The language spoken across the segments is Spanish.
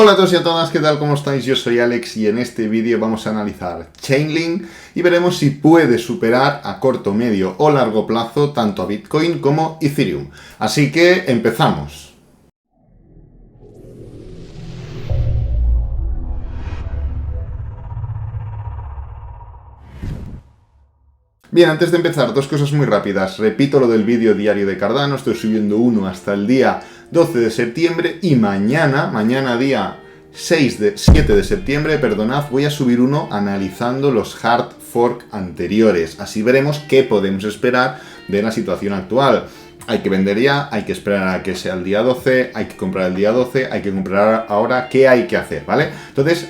Hola a todos y a todas, ¿qué tal? ¿Cómo estáis? Yo soy Alex y en este vídeo vamos a analizar Chainlink y veremos si puede superar a corto, medio o largo plazo tanto a Bitcoin como Ethereum. Así que empezamos. Bien, antes de empezar, dos cosas muy rápidas. Repito lo del vídeo diario de Cardano, estoy subiendo uno hasta el día 12 de septiembre y mañana día 7 de septiembre, perdonad, voy a subir uno analizando los hard fork anteriores. Así veremos qué podemos esperar de la situación actual. Hay que vender ya, hay que esperar a que sea el día 12, hay que comprar el día 12, hay que comprar ahora, ¿qué hay que hacer? ¿Vale? Entonces,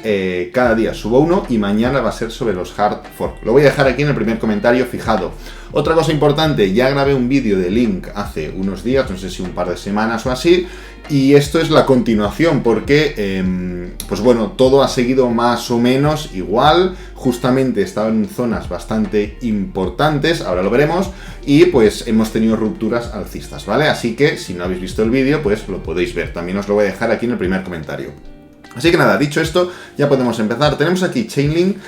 cada día subo uno y mañana va a ser sobre los hard fork. Lo voy a dejar aquí en el primer comentario fijado. Otra cosa importante, ya grabé un vídeo de Link hace unos días, no sé si un par de semanas o así, y esto es la continuación porque, pues bueno, todo ha seguido más o menos igual, justamente estaba en zonas bastante importantes, ahora lo veremos, y pues hemos tenido rupturas alcistas, ¿vale? Así que si no habéis visto el vídeo, pues lo podéis ver, también os lo voy a dejar aquí en el primer comentario. Así que nada, dicho esto, ya podemos empezar. Tenemos aquí Chainlink,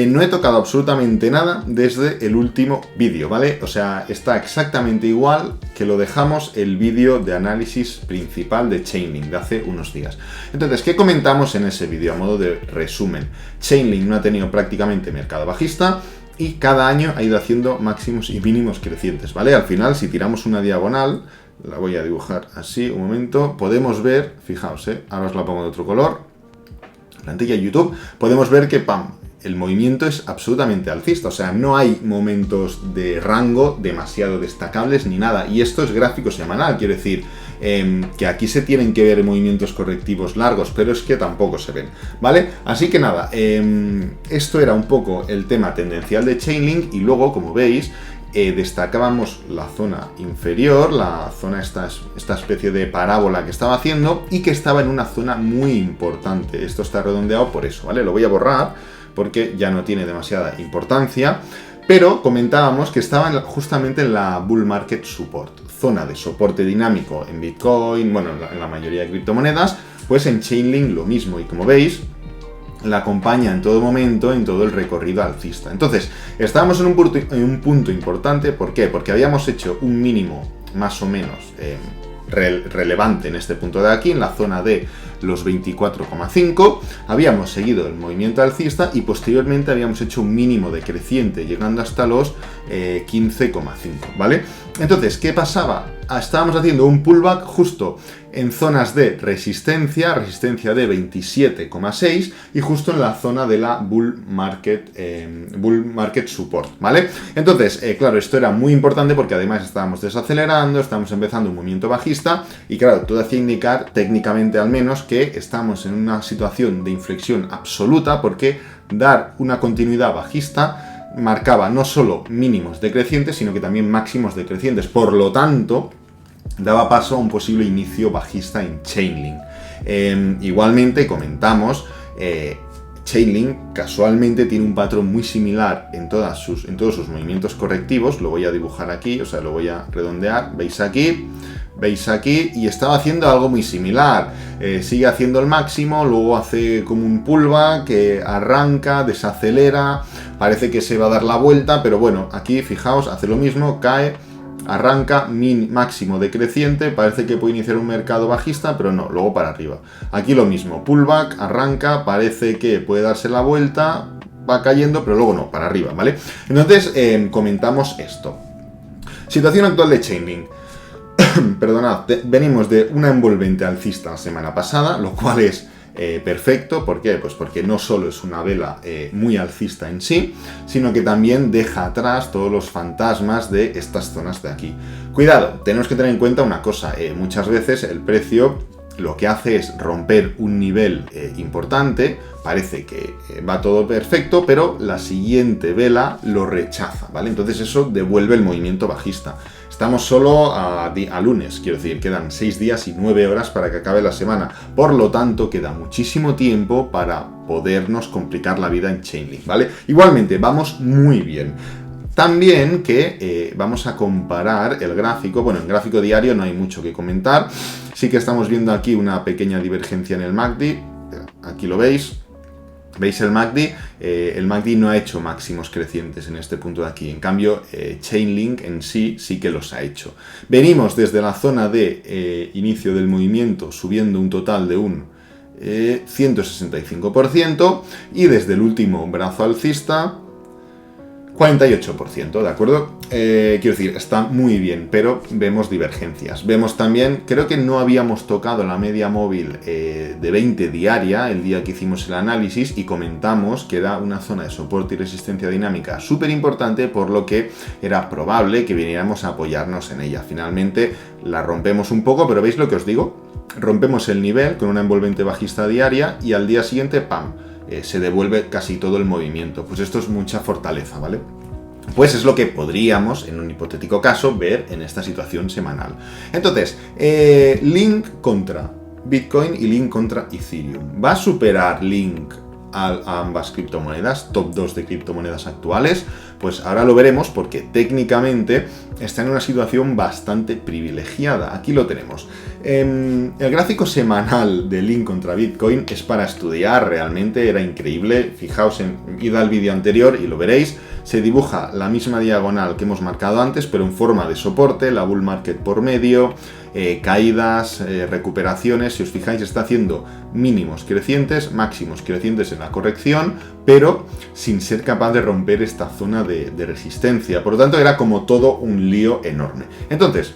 no he tocado absolutamente nada desde el último vídeo, ¿vale? O sea, está exactamente igual que lo dejamos el vídeo de análisis principal de Chainlink de hace unos días. Entonces, ¿qué comentamos en ese vídeo a modo de resumen? Chainlink no ha tenido prácticamente mercado bajista y cada año ha ido haciendo máximos y mínimos crecientes, ¿vale? Al final, si tiramos una diagonal, la voy a dibujar así, un momento, podemos ver, fijaos, ahora os la pongo de otro color, plantilla YouTube, podemos ver que el movimiento es absolutamente alcista, o sea, no hay momentos de rango demasiado destacables ni nada, y esto es gráfico semanal, quiero decir, que aquí se tienen que ver movimientos correctivos largos, pero es que tampoco se ven, ¿vale? Así que nada, esto era un poco el tema tendencial de Chainlink, y luego, como veis, destacábamos la zona inferior, la zona esta especie de parábola que estaba haciendo y que estaba en una zona muy importante. Esto está redondeado por eso, ¿vale? Lo voy a borrar porque ya no tiene demasiada importancia, pero comentábamos que estaba justamente en la Bull Market Support, zona de soporte dinámico en Bitcoin, bueno, en la mayoría de criptomonedas, pues en Chainlink lo mismo, y como veis, la acompaña en todo momento, en todo el recorrido alcista. Entonces, estábamos en un punto importante, ¿por qué? Porque habíamos hecho un mínimo más o menos relevante en este punto de aquí, en la zona de los 24,5, habíamos seguido el movimiento alcista y posteriormente habíamos hecho un mínimo decreciente, llegando hasta los 15,5, ¿vale? Entonces, ¿qué pasaba? Estábamos haciendo un pullback justo en zonas de resistencia de 27,6 y justo en la zona de la Bull Market Support, ¿vale? Entonces, claro, esto era muy importante porque además estábamos desacelerando, estábamos empezando un movimiento bajista y claro, todo hacía indicar, técnicamente al menos, que estamos en una situación de inflexión absoluta porque dar una continuidad bajista marcaba no solo mínimos decrecientes, sino que también máximos decrecientes. Por lo tanto, daba paso a un posible inicio bajista en Chainlink. Igualmente, comentamos, Chainlink casualmente tiene un patrón muy similar en todos sus movimientos correctivos. Lo voy a dibujar aquí, o sea, lo voy a redondear. ¿Veis aquí? Y estaba haciendo algo muy similar. Sigue haciendo el máximo, luego hace como un pullback que arranca, desacelera, parece que se va a dar la vuelta, pero bueno, aquí fijaos, hace lo mismo, cae, arranca, máximo decreciente, parece que puede iniciar un mercado bajista, pero no, luego para arriba. Aquí lo mismo, pullback, arranca, parece que puede darse la vuelta, va cayendo, pero luego no, para arriba, ¿vale? Entonces, comentamos esto. Situación actual de Chainlink. Perdonad, venimos de una envolvente alcista la semana pasada, lo cual es perfecto. ¿Por qué? Pues porque no solo es una vela muy alcista en sí, sino que también deja atrás todos los fantasmas de estas zonas de aquí. Cuidado, tenemos que tener en cuenta una cosa, muchas veces el precio lo que hace es romper un nivel importante, parece que va todo perfecto, pero la siguiente vela lo rechaza, ¿vale? Entonces eso devuelve el movimiento bajista. Estamos solo a lunes, quiero decir, quedan 6 días y 9 horas para que acabe la semana. Por lo tanto, queda muchísimo tiempo para podernos complicar la vida en Chainlink, ¿vale? Igualmente, vamos muy bien. También que vamos a comparar el gráfico. Bueno, en gráfico diario no hay mucho que comentar. Sí que estamos viendo aquí una pequeña divergencia en el MACD. aquí lo veis. ¿Veis el MACD? El MACD no ha hecho máximos crecientes en este punto de aquí. En cambio, Chainlink en sí que los ha hecho. Venimos desde la zona de inicio del movimiento subiendo un total de un 165% y desde el último brazo alcista 48%, ¿de acuerdo? Quiero decir, está muy bien, pero vemos divergencias. Vemos también, creo que no habíamos tocado la media móvil de 20 diaria el día que hicimos el análisis y comentamos que era una zona de soporte y resistencia dinámica súper importante, por lo que era probable que viniéramos a apoyarnos en ella. Finalmente la rompemos un poco, pero ¿veis lo que os digo? Rompemos el nivel con una envolvente bajista diaria y al día siguiente, ¡pam!, se devuelve casi todo el movimiento. Pues esto es mucha fortaleza, ¿vale? Pues es lo que podríamos, en un hipotético caso, ver en esta situación semanal. Entonces, Link contra Bitcoin y Link contra Ethereum. ¿Va a superar Link a ambas criptomonedas, top 2 de criptomonedas actuales? Pues ahora lo veremos, porque técnicamente está en una situación bastante privilegiada. Aquí lo tenemos. El gráfico semanal de Link contra Bitcoin es para estudiar, realmente era increíble. Fijaos, id al vídeo anterior y lo veréis. Se dibuja la misma diagonal que hemos marcado antes, pero en forma de soporte, la bull market por medio, caídas, recuperaciones. Si os fijáis, está haciendo mínimos crecientes, máximos crecientes en la corrección, pero sin ser capaz de romper esta zona de resistencia. Por lo tanto, era como todo un lío enorme. Entonces,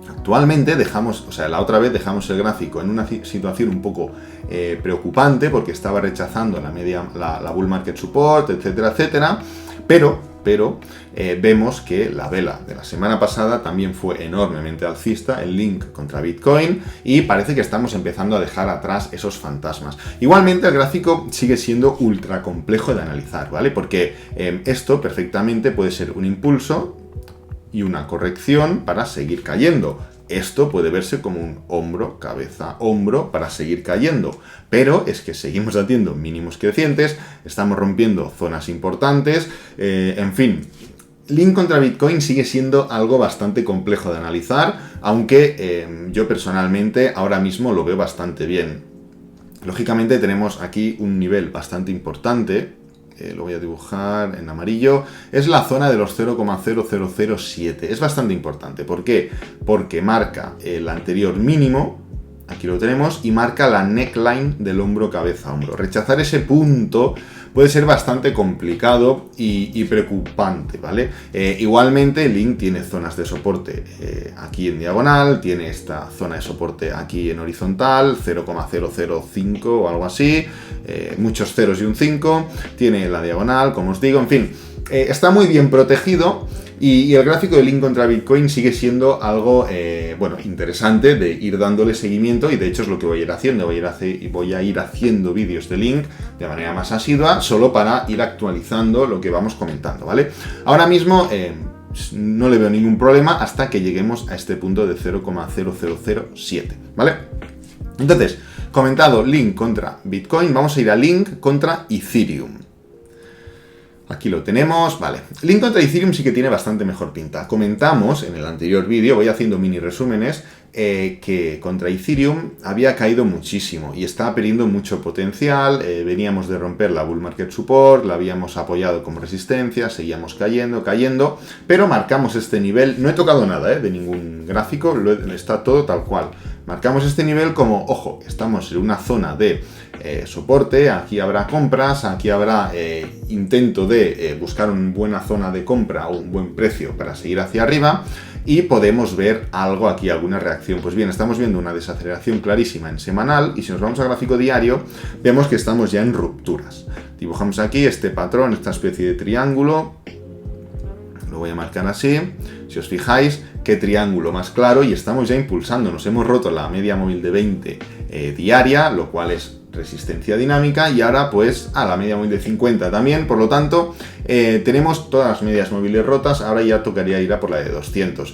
actualmente la otra vez dejamos el gráfico en una situación un poco preocupante, porque estaba rechazando la bull market support, etcétera, etcétera, pero vemos que la vela de la semana pasada también fue enormemente alcista, el Link contra Bitcoin, y parece que estamos empezando a dejar atrás esos fantasmas. Igualmente, el gráfico sigue siendo ultra complejo de analizar, ¿vale? Porque esto perfectamente puede ser un impulso y una corrección para seguir cayendo. Esto puede verse como un hombro, cabeza, hombro para seguir cayendo. Pero es que seguimos haciendo mínimos crecientes, estamos rompiendo zonas importantes, en fin. Link contra Bitcoin sigue siendo algo bastante complejo de analizar, aunque yo personalmente ahora mismo lo veo bastante bien. Lógicamente tenemos aquí un nivel bastante importante. Lo voy a dibujar en amarillo, es la zona de los 0,0007, es bastante importante. ¿Por qué? Porque marca el anterior mínimo, aquí lo tenemos, y marca la neckline del hombro, cabeza, hombro. Rechazar ese punto puede ser bastante complicado y preocupante, ¿vale? Igualmente, Link tiene zonas de soporte aquí en diagonal, tiene esta zona de soporte aquí en horizontal, 0,005 o algo así, muchos ceros y un 5, tiene la diagonal, como os digo, en fin, está muy bien protegido. Y el gráfico de Link contra Bitcoin sigue siendo algo, interesante de ir dándole seguimiento, y de hecho es lo que voy a ir haciendo. Voy a ir haciendo vídeos de Link de manera más asidua, solo para ir actualizando lo que vamos comentando, ¿vale? Ahora mismo no le veo ningún problema hasta que lleguemos a este punto de 0,0007, ¿vale? Entonces, comentado Link contra Bitcoin, vamos a ir a Link contra Ethereum. Aquí lo tenemos, vale. Link contra Ethereum sí que tiene bastante mejor pinta. Comentamos en el anterior vídeo, voy haciendo mini resúmenes, que contra Ethereum había caído muchísimo y estaba perdiendo mucho potencial. Veníamos de romper la bull market support, la habíamos apoyado como resistencia, seguíamos cayendo, pero marcamos este nivel. No he tocado nada de ningún gráfico, está todo tal cual. Marcamos este nivel como, ojo, estamos en una zona de soporte, aquí habrá compras, aquí habrá intento de buscar una buena zona de compra o un buen precio para seguir hacia arriba, y podemos ver algo aquí, alguna reacción. Pues bien, estamos viendo una desaceleración clarísima en semanal, y si nos vamos al gráfico diario, vemos que estamos ya en rupturas. Dibujamos aquí este patrón, esta especie de triángulo, lo voy a marcar así. Si os fijáis, qué triángulo más claro, y estamos ya impulsando. Nos hemos roto la media móvil de 20 diaria, lo cual es resistencia dinámica, y ahora pues a la media móvil de 50 también. Por lo tanto, tenemos todas las medias móviles rotas. Ahora ya tocaría ir a por la de 200.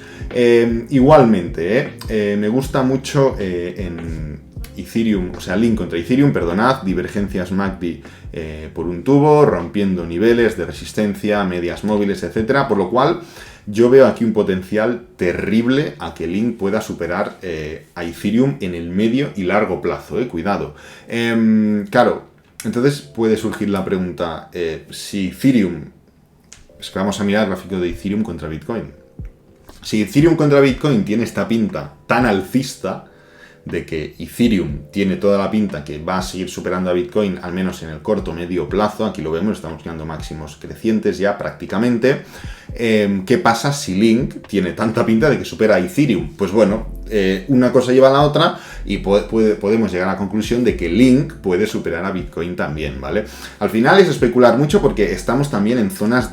Igualmente, me gusta mucho en Ethereum, o sea, Link contra Ethereum, perdonad, divergencias MACD por un tubo, rompiendo niveles de resistencia, medias móviles, etcétera, por lo cual yo veo aquí un potencial terrible a que Link pueda superar a Ethereum en el medio y largo plazo, cuidado. Claro, entonces puede surgir la pregunta, si Ethereum, es que vamos a mirar el gráfico de Ethereum contra Bitcoin. Si Ethereum contra Bitcoin tiene esta pinta tan alcista, de que Ethereum tiene toda la pinta que va a seguir superando a Bitcoin, al menos en el corto medio plazo, aquí lo vemos, estamos llegando máximos crecientes ya prácticamente. ¿Qué pasa si Link tiene tanta pinta de que supera a Ethereum? Pues bueno, una cosa lleva a la otra y podemos llegar a la conclusión de que Link puede superar a Bitcoin también, ¿vale? Al final es especular mucho porque estamos también en zonas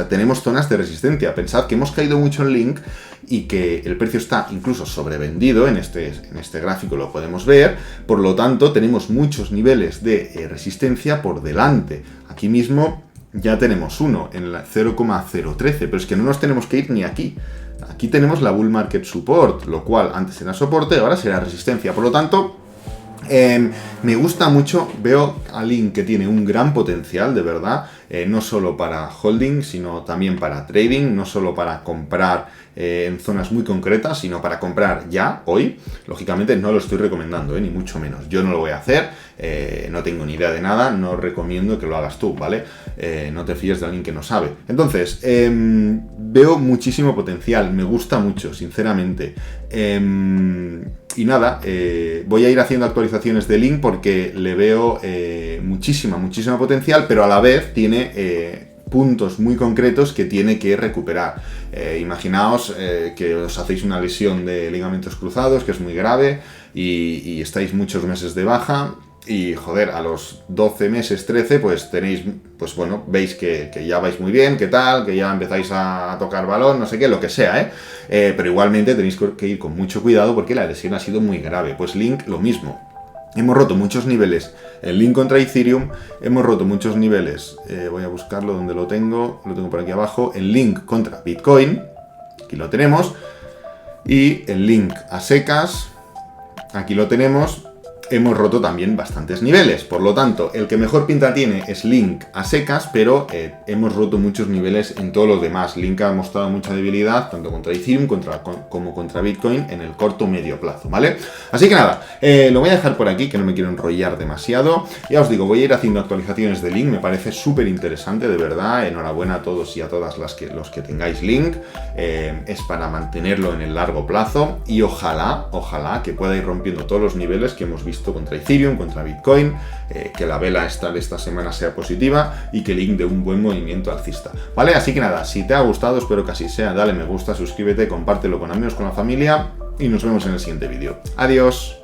tenemos zonas de resistencia. Pensad que hemos caído mucho en Link y que el precio está incluso sobrevendido, en este gráfico lo podemos ver, por lo tanto tenemos muchos niveles de resistencia por delante. Aquí mismo ya tenemos uno en la 0,013, pero es que no nos tenemos que ir ni aquí. Aquí tenemos la Bull Market Support, lo cual antes era soporte, ahora será resistencia, por lo tanto me gusta mucho, veo a Link que tiene un gran potencial, de verdad, no solo para holding, sino también para trading, no solo para comprar en zonas muy concretas, sino para comprar ya, hoy. Lógicamente no lo estoy recomendando, ni mucho menos. Yo no lo voy a hacer, no tengo ni idea de nada, no recomiendo que lo hagas tú, ¿vale? No te fíes de alguien que no sabe. Entonces, veo muchísimo potencial, me gusta mucho, sinceramente. Y nada, voy a ir haciendo actualizaciones de Link porque le veo muchísimo potencial, pero a la vez tiene puntos muy concretos que tiene que recuperar. Imaginaos que os hacéis una lesión de ligamentos cruzados, que es muy grave, y estáis muchos meses de baja, y joder, a los 12 meses, 13, pues tenéis, pues bueno, veis que ya vais muy bien, que tal, que ya empezáis a tocar balón, no sé qué, lo que sea, pero igualmente tenéis que ir con mucho cuidado porque la lesión ha sido muy grave. Pues Link, lo mismo. Hemos roto muchos niveles en Link contra Ethereum, hemos roto muchos niveles, voy a buscarlo donde lo tengo por aquí abajo, en Link contra Bitcoin, aquí lo tenemos, y el Link a secas, aquí lo tenemos. Hemos roto también bastantes niveles, por lo tanto, el que mejor pinta tiene es Link a secas, pero hemos roto muchos niveles en todos los demás. Link ha mostrado mucha debilidad, tanto contra Ethereum como contra Bitcoin en el corto medio plazo, ¿vale? Así que nada, lo voy a dejar por aquí, que no me quiero enrollar demasiado. Ya os digo, voy a ir haciendo actualizaciones de Link, me parece súper interesante, de verdad. Enhorabuena a todos y a todas los que tengáis Link. Es para mantenerlo en el largo plazo y ojalá que pueda ir rompiendo todos los niveles que hemos visto contra Ethereum, contra Bitcoin, que la vela esta semana sea positiva y que Link dé un buen movimiento alcista, ¿vale? Así que nada, si te ha gustado, espero que así sea, dale me gusta, suscríbete, compártelo con amigos, con la familia y nos vemos en el siguiente vídeo. ¡Adiós!